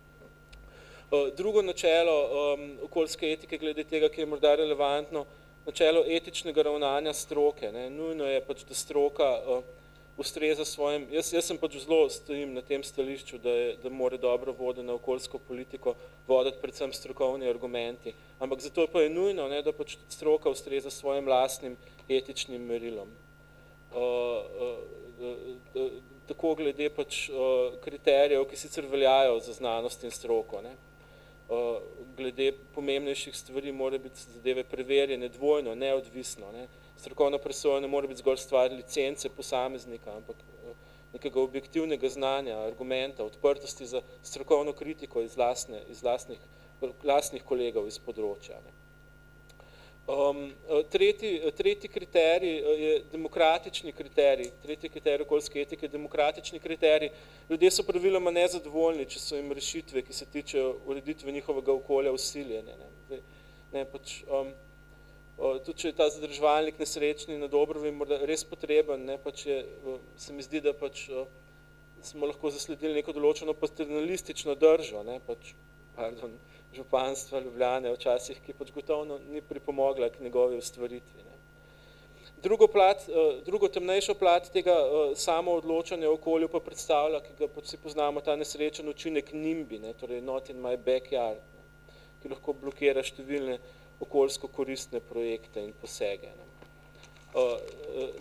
Drugo načelo okoljske etike glede tega, ki je morda relevantno, načelo etičnega ravnanja stroke. Nujno je, da stroka ustreza svojim, jaz zelo stojim na tem stališču, da mora dobro vodeno okoljsko politiko voditi predvsem strokovni argumenti, ampak zato pa je nujno, da stroka ustreza svojim lastnim etičnim merilom. Tako glede kriterijev, ki sicer veljajo za znanost in stroko. Glede pomembnejših stvari mora biti zadeve preverjene dvojno, neodvisno. Strokovna presoja ne mora biti zgolj stvar licence posameznika, ampak nekega objektivnega znanja, argumenta, odprtosti za strokovno kritiko iz lastnih kolegov iz področja. Tretji kriterij je demokratični kriterij, tretji kriterij okoljske etike je demokratični kriterij. Ljudje so praviloma nezadovoljni, če so jim rešitve, ki se tičejo ureditve njihovega okolja, vsiljene. Tudi če je ta zadrževalnik nesrečni na Dobrovi res potreben, se mi zdi, da smo lahko zasledili neko določeno paternalistično držo, županstva Ljubljane včasih, ki pač gotovo ni pripomogla k njegovi ustvaritvi. Drugo temnejšo plat tega samoodločanja v okolju pa predstavlja, ki ga pač si poznamo, ta nesrečen učinek NIMBY, torej Not in my backyard, ki lahko blokira številne okoljsko koristne projekte in posege.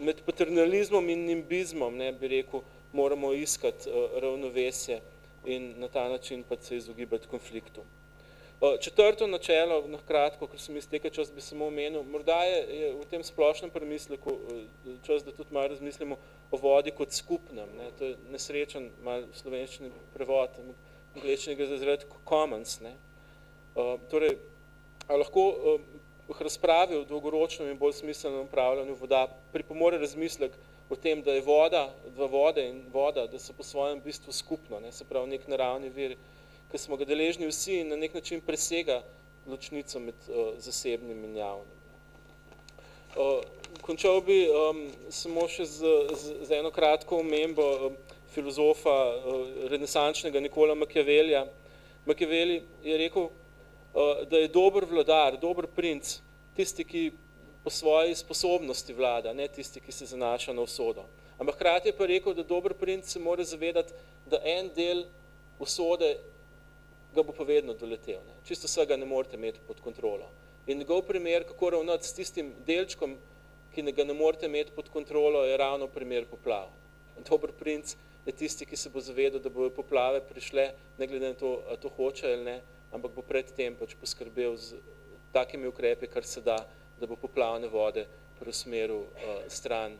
Med paternalizmom in nimbizmom, bi rekel, moramo iskati ravnovesje in na ta način pa se izogibati konfliktu. Četrto načelo, kratko, ker sem iztekal čas, bi samo omenil, morda je v tem splošnem premisleku čas, da tudi malo razmislimo o vodi kot skupnem. To je nesrečen malo slovenščini prevod, angleščini gre za izraz commons. Torej, lahko v razpravi o dolgoročnem in bolj smiselnem upravljanju voda pripomore razmislek o tem, da je voda, da so po svojem bistvu skupno, se pravi nek naravni vir, ki smo ga deležni vsi in na nek način presega ločnico med zasebnim in javnim. Končal bi samo še z eno kratko omembo filozofa renesančnega Niccola Machiavellija. Machiavelli je rekel, da je dober vladar, dober princ, tisti, ki po svoji sposobnosti vlada, ne tisti, ki se zanaša na usodo. Ampak hkrati je pa rekel, da dober princ se mora zavedati, da en del usode ga bo pa vedno doletel. Čisto vsega ne morete imeti pod kontrolo. In njegov primer, kako ravnati s tistim delčkom, ki ga ne morete imeti pod kontrolo, je ravno primer poplav. Dober princ je tisti, ki se bo zavedal, da bojo poplave prišle, ne glede na to, a to hoče ali ne, ampak bo predtem pač poskrbel z takimi ukrepi, kar se da, da bo poplavne vode preusmeril stran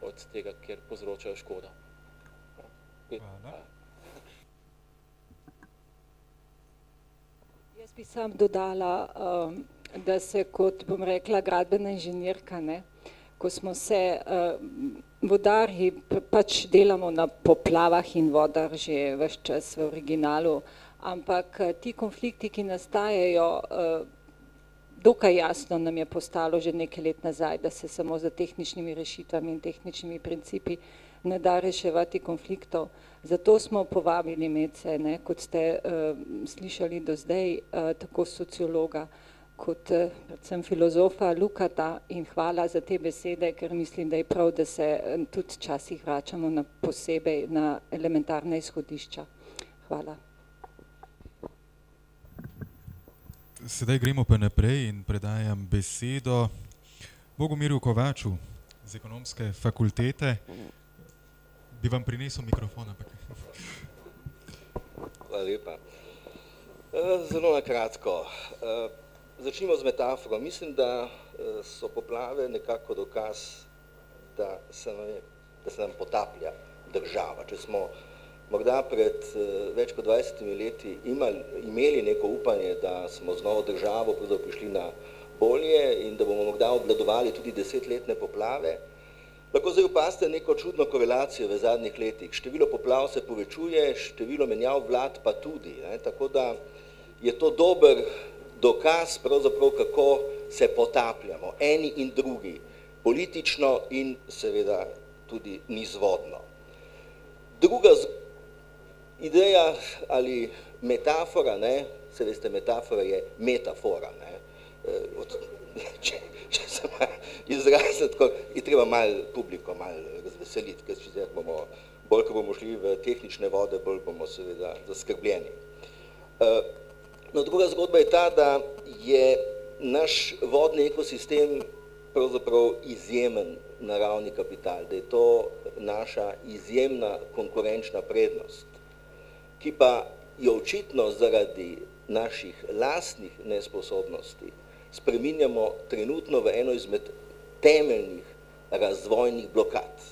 od tega, kjer povzročajo škodo.
Hvala.
Jaz bi sam dodala, da se kot, bom rekla, gradbena inženirka, ko smo se vodarji, pač delamo na poplavah in vodah že ves čas v originalu, ampak ti konflikti, ki nastajajo, dokaj jasno nam je postalo že nekaj let nazaj, da se samo za tehničnimi rešitvami in tehničnimi principi ne da reševati konfliktov. Zato smo povabili medse, kot ste slišali do zdaj, tako sociologa kot predvsem filozofa Lukata, in hvala za te besede, ker mislim, da je prav, da se tudi včasih vračamo na posebej na elementarna izhodišča. Hvala.
Sedaj gremo pa naprej in predajam besedo Bogomirju Kovaču z Ekonomske fakultete. Bi vam prinesel mikrofon, ampak...
Hvala lepa. Zelo na kratko. Začnimo z metaforo. Mislim, da so poplave nekako dokaz, da se nam potaplja država. Če smo morda pred več kot 20 leti imeli neko upanje, da smo z novo državo prišli na bolje in da bomo morda obvladovali tudi 10-letne poplave, lahko zdaj opazite neko čudno korelacijo v zadnjih letih. Število poplav se povečuje, število menjav vlad pa tudi. Tako da je to dober dokaz, pravzaprav, kako se potapljamo, eni in drugi, politično in seveda tudi nizvodno. Druga ideja ali metafora, se veste, metafora je metafora. Če se izrazim tako, je treba malo publiko razveseliti, ker sicer bomo, bolj ko bomo šli v tehnične vode, bolj bomo seveda zaskrbljeni. No, druga zgodba je ta, da je naš vodni ekosistem pravzaprav izjemen naravni kapital, da je to naša izjemna konkurenčna prednost, ki pa jo očitno zaradi naših lastnih nesposobnosti spreminjamo trenutno v eno izmed temeljnih razvojnih blokad.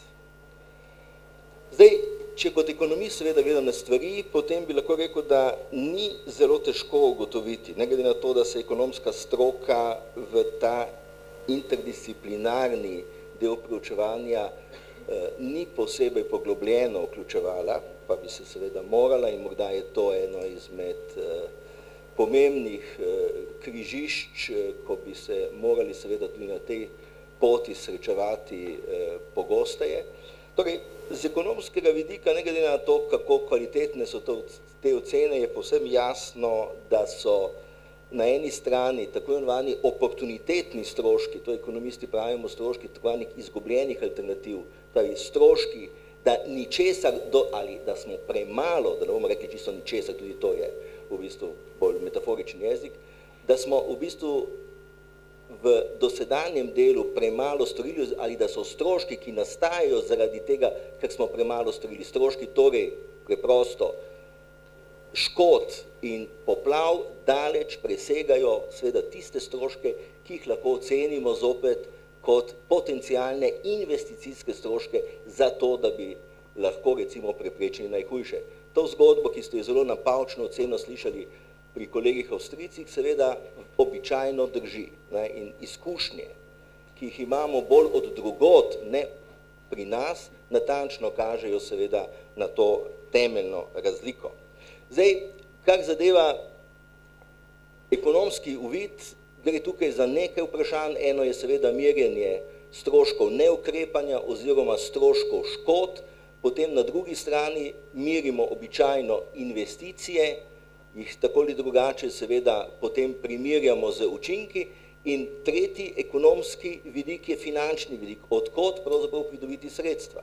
Zdaj, če kot ekonomist seveda gledam na stvari, potem bi lahko rekel, da ni zelo težko ugotoviti, ne glede na to, da se ekonomska stroka v ta interdisciplinarni del preučevanja ni posebej poglobljeno vključevala, pa bi se seveda morala in morda je to eno izmed pomembnih križišč, ko bi se morali seveda tudi na tej poti srečevati pogosteje. Torej, z ekonomskega vidika, ne glede na to, kako kvalitetne so te ocene, je povsem jasno, da so na eni strani tako imenovani oportunitetni stroški, to ekonomisti pravimo stroški tako imenovanih izgubljenih alternativ, torej stroški, da ničesar, ali da smo premalo, da ne bomo rekli čisto ničesar, tudi to je v bistvu bolj metaforičen jezik, da smo v bistvu v dosedanjem delu premalo storili ali da so stroški, ki nastajajo zaradi tega, ker smo premalo storili. Stroški torej preprosto škod in poplav daleč presegajo seveda tiste stroške, ki jih lahko ocenimo zopet kot potencialne investicijske stroške za to, da bi lahko recimo preprečili najhujše. To zgodbo, ki ste jo zelo napavčno oceno slišali pri kolegih Avstrijcih, seveda običajno drži. In izkušnje, ki jih imamo bolj od drugod, ne pri nas, natančno kažejo seveda na to temeljno razliko. Zdaj, kar zadeva ekonomski uvid, gre tukaj za nekaj vprašanj. Eno je seveda merjenje stroškov neukrepanja oziroma stroškov škod, potem na drugi strani merimo običajno investicije, jih tako ali drugače seveda potem primerjamo z učinki in tretji ekonomski vidik je finančni vidik, odkot pravzaprav pridobiti sredstva.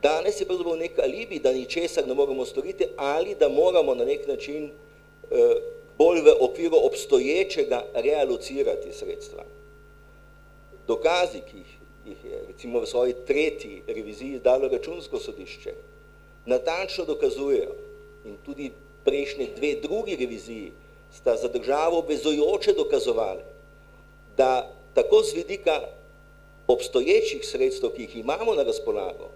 Danes je pravzaprav nek alibi, da ničesar ne moramo storiti ali da moramo na nek način bolj v okviru obstoječega realocirati sredstva. Dokazi, ki jih je recimo v svoji tretji reviziji dalo Računsko sodišče, natančno dokazujejo in tudi prejšnje dve drugi reviziji sta za državo obvezujoče dokazovali, da tako z vidika obstoječih sredstev, ki jih imamo na razpolago,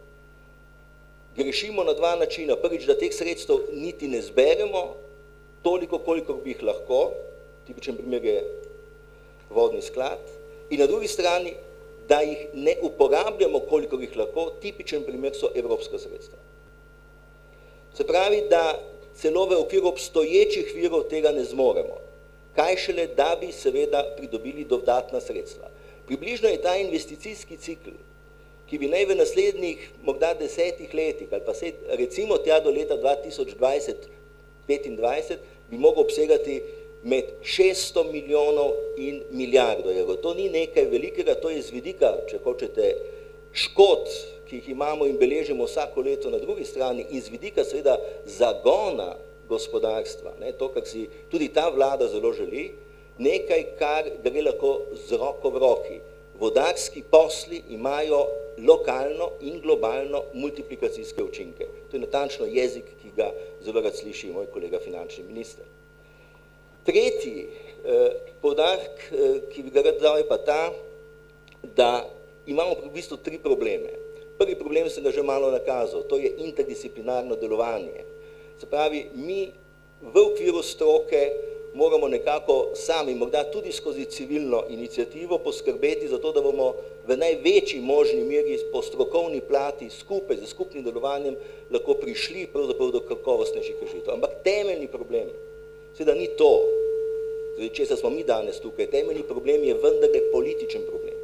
grešimo na dva načina. Prvič, da teh sredstev niti ne zberemo toliko, koliko bi jih lahko, tipičen primer je vodni sklad, in na drugi strani, da jih ne uporabljamo, koliko jih lahko, tipičen primer so evropska sredstva. Se pravi, da celo v okviru obstoječih virov tega ne zmoremo. Kaj šele, da bi seveda pridobili dodatna sredstva. Približno je ta investicijski cikl, ki bi naj v naslednjih morda 10 letih, ali pa recimo tja do leta 2020-2025, bi mogel obsegati med 600 milijonov in milijardo evrov. To ni nekaj velikega, to je z vidika, če hočete, škod, ki jih imamo in beležimo vsako leto na drugi strani, in z vidika seveda zagona gospodarstva, to, kar si tudi ta vlada zelo želi, nekaj, kar gre lahko z roko v roki. Vodarski posli imajo lokalno in globalno multiplikacijske učinke. To je natančno jezik, ki ga zelo rad sliši moj kolega finančni minister. Tretji poudarek, ki bi ga rad dal, je pa ta, da imamo v bistvu tri probleme. Prvi problem sem ga že malo nakazal, to je interdisciplinarno delovanje. Se pravi, mi v okviru stroke moramo nekako sami, morda tudi skozi civilno inicijativo, poskrbeti za to, da bomo v največji možni meri po strokovni plati skupaj z skupnim delovanjem lahko prišli pravzaprav do kakovostnejših rešitev. Ampak temeljni problem, seveda ni to, česa smo mi danes tukaj, temeljni problem je vendarle političen problem.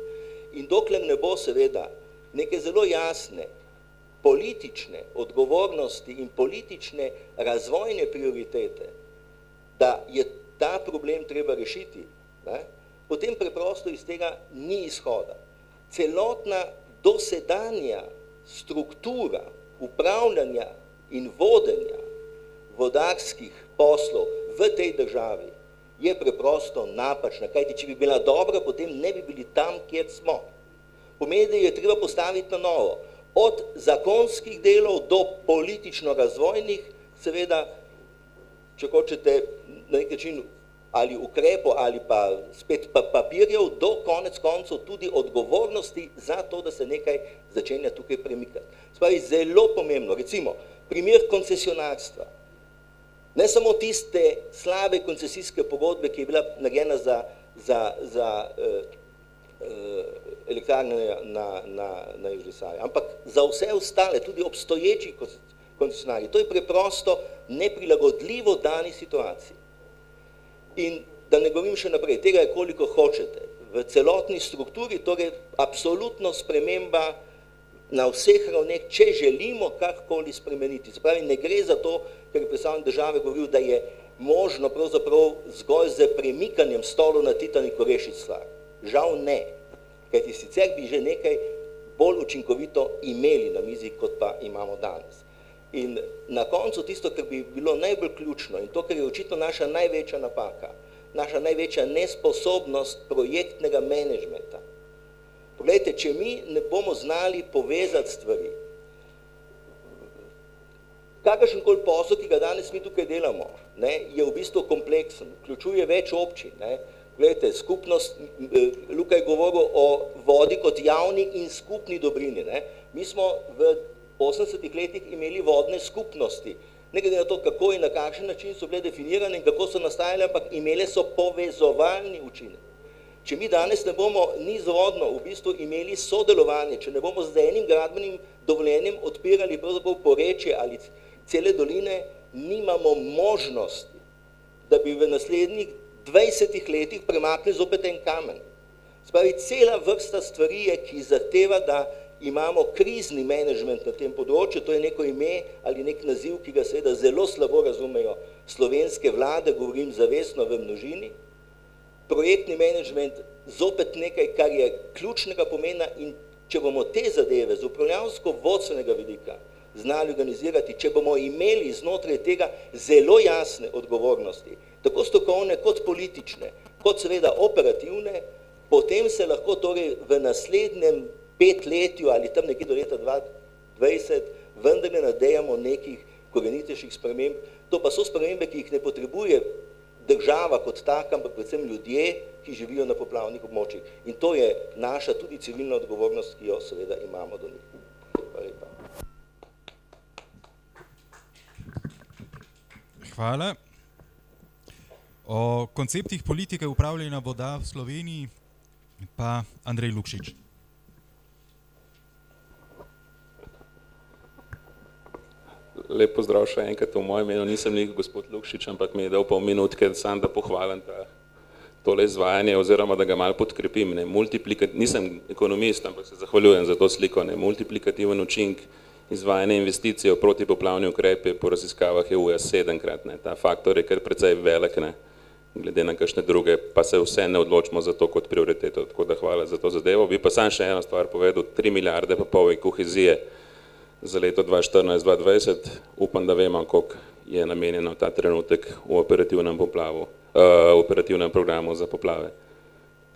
In dokler ne bo seveda neke zelo jasne politične odgovornosti in politične razvojne prioritete, da je ta problem treba rešiti, potem preprosto iz tega ni izhoda. Celotna dosedanja struktura upravljanja in vodenja vodarskih poslov v tej državi je preprosto napačna, kajti če bi bila dobra, potem ne bi bili tam, kjer smo. Pomeni, da je treba postaviti na novo. Od zakonskih delov do politično-razvojnih, seveda, če hočete na nek način ali ukrepov ali pa spet papirjev, do konec koncev tudi odgovornosti za to, da se nekaj začenja tukaj premikati. Spravi, zelo pomembno, recimo, primer koncesionarstva. Ne samo tiste slabe koncesijske pogodbe, ki je bila narejena za elektrarne na Južni Savi, ampak za vse ostale, tudi obstoječi koncesionarji. To je preprosto neprilagodljivo dani situaciji. In da ne govorim še naprej, tega je koliko hočete. V celotni strukturi, torej absolutno sprememba na vseh ravneh, če želimo karkoli spremeniti. Se pravi, ne gre za to, ker je predstavnik države govoril, da je možno pravzaprav zgolj z premikanjem stolov na Titaniku rešiti stvar. Žal ne, kajti sicer bi že nekaj bolj učinkovito imeli na mizi, kot pa imamo danes. In na koncu tisto, kar bi bilo najbolj ključno in to, kar je očitno naša največja napaka, naša največja nesposobnost projektnega menedžmenta. Poglejte, če mi ne bomo znali povezati stvari, kakršenkoli posel, ki ga danes mi tukaj delamo, je v bistvu kompleksen, vključuje več občin. Poglejte, skupnost, Luka je govoril o vodi kot javni in skupni dobrini. Mi smo v 80-ih letih imeli vodne skupnosti, ne glede na to, kako in na kakšen način so bile definirane in kako so nastajale, ampak imele so povezovalni učinek. Če mi danes ne bomo nizvodno v bistvu imeli sodelovanje, če ne bomo z enim gradbenim dovoljenjem odpirali pravzaprav porečje ali cele doline, nimamo možnosti, da bi v naslednjih 20 letih premaknili zopet en kamen. Spravi, cela vrsta stvari je, ki zahteva, da imamo krizni menedžment na tem področju, to je neko ime ali nek naziv, ki ga seveda zelo slabo razumejo slovenske vlade, govorim zavestno v množini. Projektni menedžment zopet nekaj, kar je ključnega pomena in če bomo te zadeve z upravljavsko-vodstvenega vidika znali organizirati, če bomo imeli znotraj tega zelo jasne odgovornosti, tako strokovne kot politične, kot seveda operativne, potem se lahko torej v naslednjem 5-letju ali tam nekje do leta 2020 vendarle nadejamo nekih korenitejših sprememb. To pa so spremembe, ki jih ne potrebuje država kot taka, ampak predvsem ljudje, ki živijo na poplavnih območjih. In to je naša tudi civilna odgovornost, ki jo seveda imamo do njih. Hvala lepa.
Hvala. O konceptih politike upravljanja voda v Sloveniji pa Andrej Lukšič.
Lep pozdrav še enkrat v mojem imenu, nisem nek gospod Lukšič, ampak mi je dal pol minutke, sam da pohvalim tole izvajanje oziroma da ga malo podkrepim. Nisem ekonomist, ampak se zahvaljujem za to sliko. Multiplikativen učink izvajanja investicij v protipoplavni ukrepi po raziskavah EU-ja 7-krat. Ta faktor je kar precej velik, glede na kakšne druge, pa se vse ne odločimo za to kot prioriteto. Tako da hvala za to zadevo. Bi pa sam še eno stvar povedal, 3 milijarde pa pol kohezije za leto 2014-2020, upam, da vemo, koliko je namenjeno ta trenutek v operativnem programu za poplave.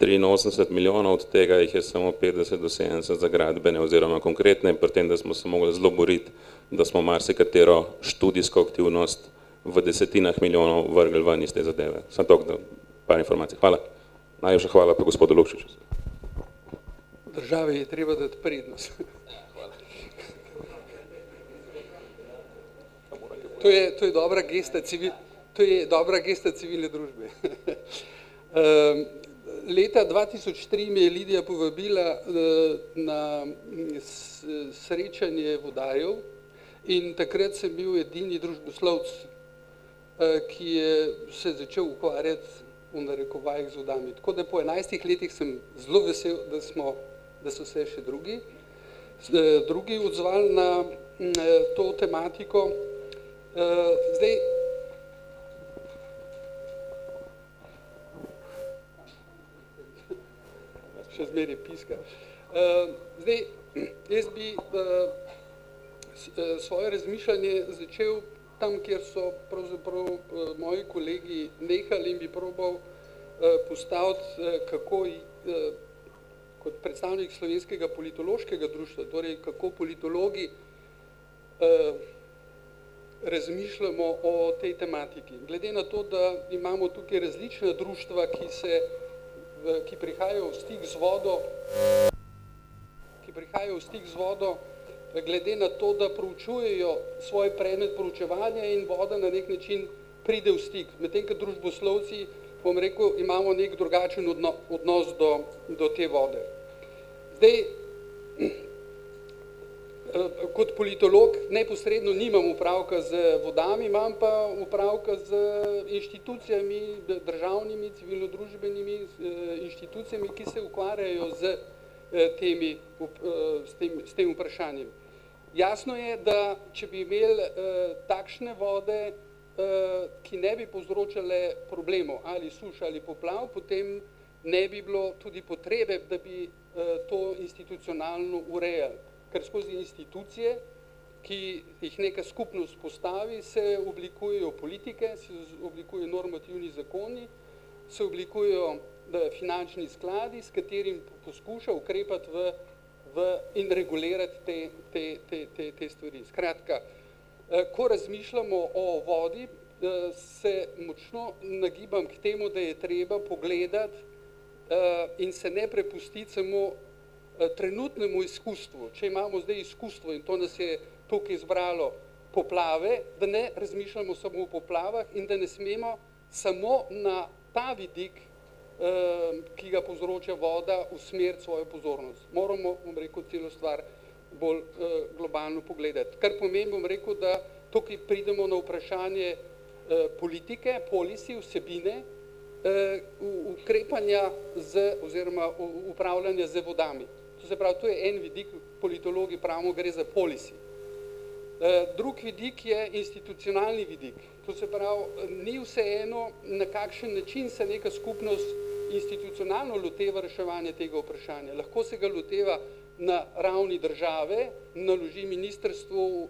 83 milijonov, od tega jih je samo 50 do 70 za gradbene oziroma konkretne, pri tem, da smo se mogli zelo boriti, da smo marsikatero študijsko aktivnost v desetinah milijonov vrgli ven iz te zadeve. Samo toliko, par informacij. Hvala. Najlepša hvala pa gospodu Lukšiču.
Državi je treba dati prednost. To je dobra gesta civilne družbe. Leta 2003 me je Lidija povabila na srečanje vodarjev in takrat sem bil edini družboslovec, ki je se začel ukvarjati v narekovajih z vodami. Tako da po 11 letih sem zelo vesel, da so se še drugi odzvali na to tematiko. Zdaj, še zmeraj piska. Zdaj, jaz bi svoje razmišljanje začel tam, kjer so pravzaprav moji kolegi nehali in bi probal postaviti, kako kot predstavnik Slovenskega politološkega društva, torej kako politologi razmišljamo o tej tematiki. Glede na to, da imamo tukaj različna društva, ki prihajajo v stik z vodo, glede na to, da proučujejo svoj predmet proučevanja in voda na nek način pride v stik. Medtem, ko družboslovci, bom rekel, imamo nek drugačen odnos do te vode. Zdaj, kot politolog neposredno nimam upravka z vodami, imam pa upravka z inštitucijami, državnimi, civilno-družbenimi inštitucijami, ki se ukvarjajo s tem vprašanjem. Jasno je, da če bi imeli takšne vode, ki ne bi povzročale problemov, ali suš ali poplav, potem ne bi bilo tudi potrebe, da bi to institucionalno urejali. Ker skozi institucije, ki jih neka skupnost postavi, se oblikujejo politike, se oblikujejo normativni zakoni, se oblikujejo finančni skladi, s katerim poskuša ukrepati in regulirati te stvari. Skratka, ko razmišljamo o vodi, se močno nagibam k temu, da je treba pogledati in se ne prepustiti samo trenutnemu izkustvu. Če imamo zdaj izkustvo, in to nas je tukaj izbralo, poplave, da ne razmišljamo samo o poplavah in da ne smemo samo na ta vidik, ki ga povzroča voda, usmeriti svojo pozornost. Moramo, bom rekel, celo stvar bolj globalno pogledati. Kar pomeni, bom rekel, da tukaj pridemo na vprašanje politike, policy, vsebine, ukrepanja oziroma upravljanja z vodami. To se pravi, to je en vidik, politologi pravimo, gre za policy. Drug vidik je institucionalni vidik. To se pravi, ni vseeno, na kakšen način se neka skupnost institucionalno loteva reševanja tega vprašanja. Lahko se ga loteva na ravni države, naloži ministrstvu,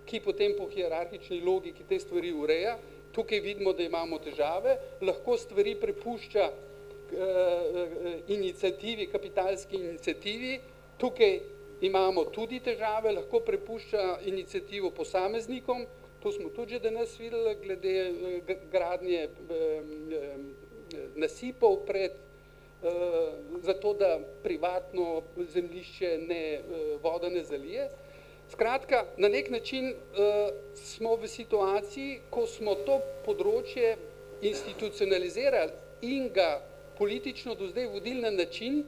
ki potem po hierarhični logiki te stvari ureja. Tukaj vidimo, da imamo težave. Lahko stvari prepušča iniciativi, kapitalski iniciativi. Tukaj imamo tudi težave, lahko prepušča inicijativo posameznikom. To smo tudi že danes videli glede gradnje nasipov zato, da privatno zemljišče voda ne zalije. Skratka, na nek način smo v situaciji, ko smo to področje institucionalizirali in ga politično do zdaj vodili na način,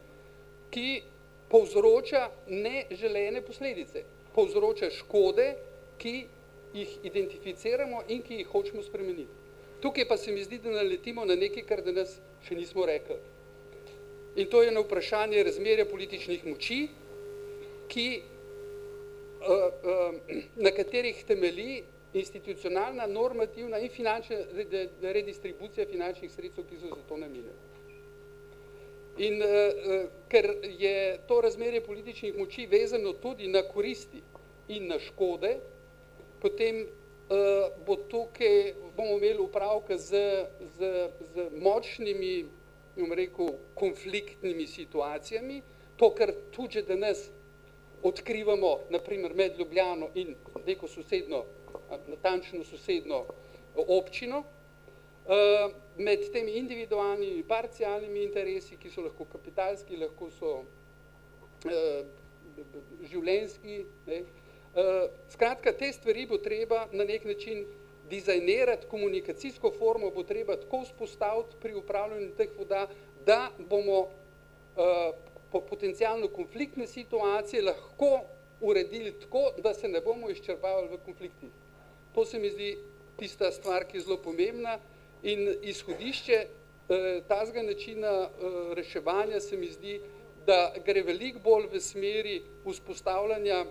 ki povzroča neželene posledice, povzroča škode, ki jih identificiramo in ki jih hočemo spremeniti. Tukaj pa se mi zdi, da naletimo na nekaj, kar danes še nismo rekli. In to je na vprašanje razmerja političnih moči, na katerih temelji institucionalna, normativna in finančna redistribucija finančnih sredstev, ki so za to namenjene. In ker je to razmerje političnih moči vezano tudi na koristi in na škode, potem bomo imeli upravka z močnimi, bom rekel, konfliktnimi situacijami. To, kar tudi danes odkrivamo, naprimer med Ljubljano in neko sosedno, natančno sosedno občino, med temi individualnimi, parcialnimi interesi, ki so lahko kapitalski, lahko so življenjski. Skratka, te stvari bo treba na nek način dizajnirati, komunikacijsko formo bo treba tako vzpostaviti pri upravljanju teh voda, da bomo potencialno konfliktne situacije lahko uredili tako, da se ne bomo izčrpavali v konfliktih. To se mi zdi tista stvar, ki je zelo pomembna in izhodišče tazga načina reševanja se mi zdi, da gre veliko bolj v smeri vzpostavljanja